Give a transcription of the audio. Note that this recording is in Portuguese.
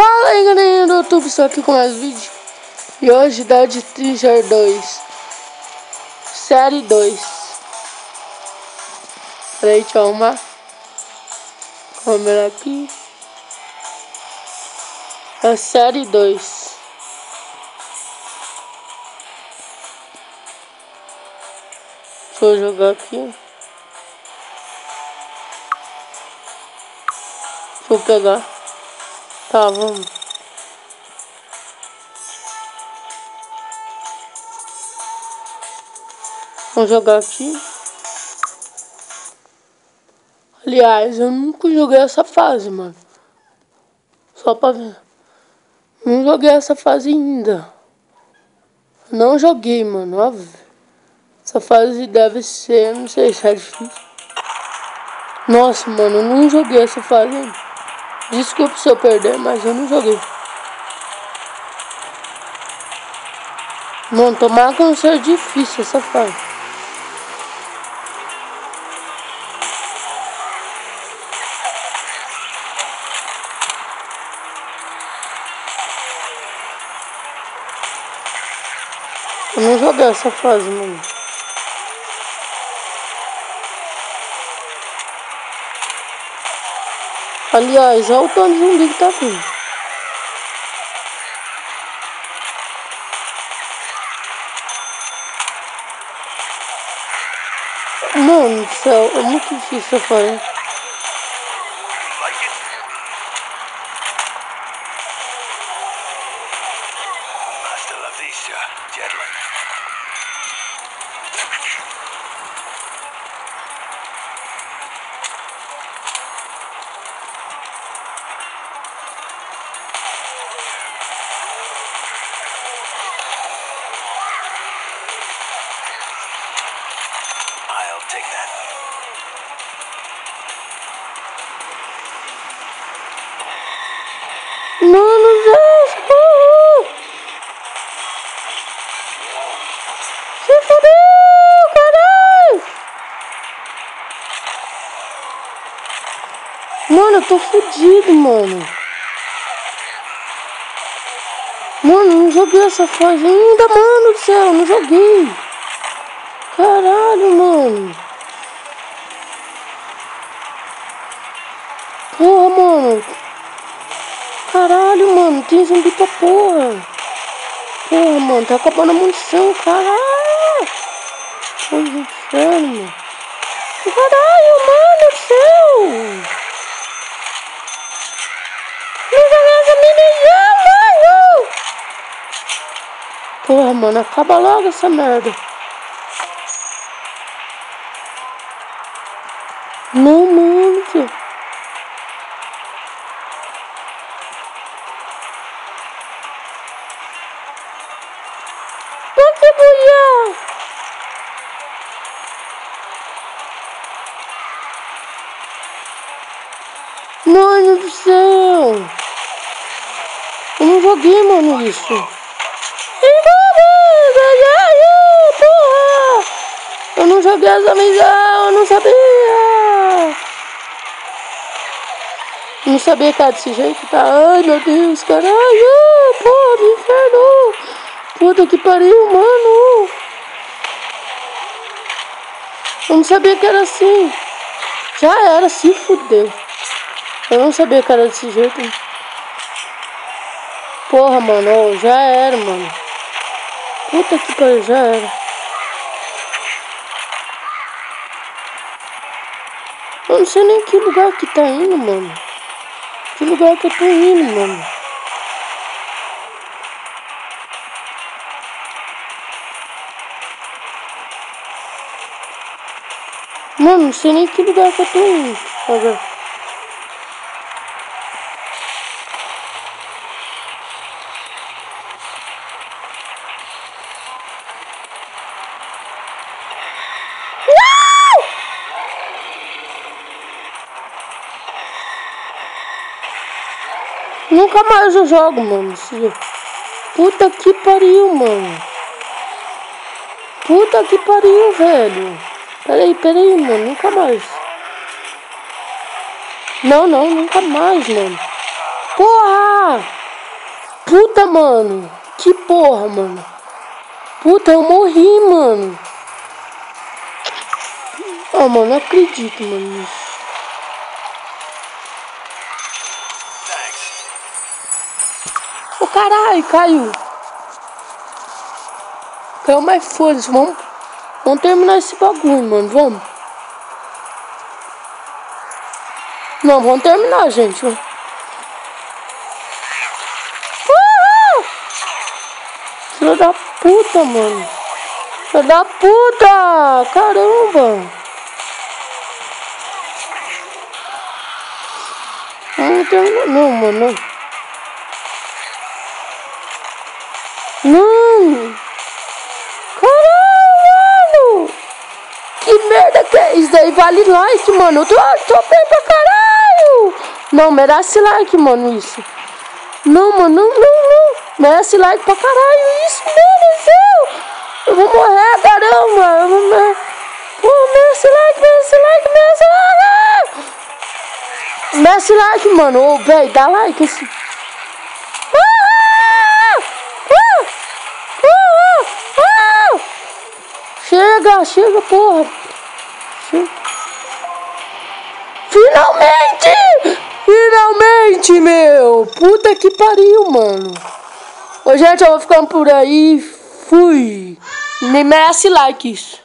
Fala aí, galerinha do YouTube, estou aqui com mais vídeo. E hoje Dead Treasure 2 Série 2. Peraí, deixa eu arrumar a câmera aqui. É Série 2. Deixa eu jogar aqui. Deixa eu pegar. Tá, vamos. Vamos jogar aqui. Aliás, eu nunca joguei essa fase, mano. Só pra ver. Não joguei essa fase ainda. Não joguei, mano. Óbvio. Essa fase deve ser, não sei se é difícil. Nossa, mano, eu não joguei essa fase ainda. Desculpa se eu perder, mas eu não joguei. Mano, tomara que não seja difícil essa fase. Eu não joguei essa fase, mano. Aliás, olha o tanto de zumbi que tá vindo. Mano do céu, é muito difícil essa fase. Take that. Mano, Deus! Se fudeu, caralho! Mano, eu tô fudido, mano. Mano, não joguei essa fase ainda, mano do céu, não joguei. Caralho, mano. Porra, mano. Caralho, mano. Tem zumbi pra porra. Porra, mano. Tá acabando a munição, caralho. Porra, inferno, mano. Caralho, mano do céu. Não joguei essa munição, mano. Porra, mano. Acaba logo essa merda. Não, mano, tio. Que mulher! Mano do céu! Eu não joguei, mano, isso. Porra! Eu não joguei essa missão, eu não sabia! Não sabia que era desse jeito, tá? Ai, meu Deus, caralho! Porra, do inferno! Puta que pariu, mano! Eu não sabia que era assim. Já era, se fudeu. Eu não sabia que era desse jeito. Porra, mano, já era, mano. Puta que pariu, já era. Eu não sei nem que lugar que tá indo, mano. Que lugar que eu tô indo, mano. Mano, não sei nem que lugar que eu tô indo. Agora. Nunca mais eu jogo, mano. Puta que pariu, mano. Puta que pariu, velho. Peraí, mano. Nunca mais. Não, nunca mais, mano. Porra! Puta, mano. Que porra, mano. Puta, eu morri, mano. Ah, mano, não acredito, mano, nisso. Ô, caralho, caiu. Caiu, mas foda-se. Vamos terminar esse bagulho, mano. Vamos. Não, vamos terminar, gente. Filho da puta, mano. Filho da puta. Caramba. Não terminar, não, mano. Não. Caralho, mano. Que merda que é isso daí? Vale like, mano. Eu tô bem pra caralho. Não, merece like, mano, isso. Não, mano, não. Merece like pra caralho isso, mano. Eu vou morrer, caramba. Pô, merece like. Merece like, mano. Ô, véi, dá like assim. Chega, porra. Finalmente, meu. Puta que pariu, mano. Ô, gente, eu vou ficando por aí. Fui. Nem merece like isso.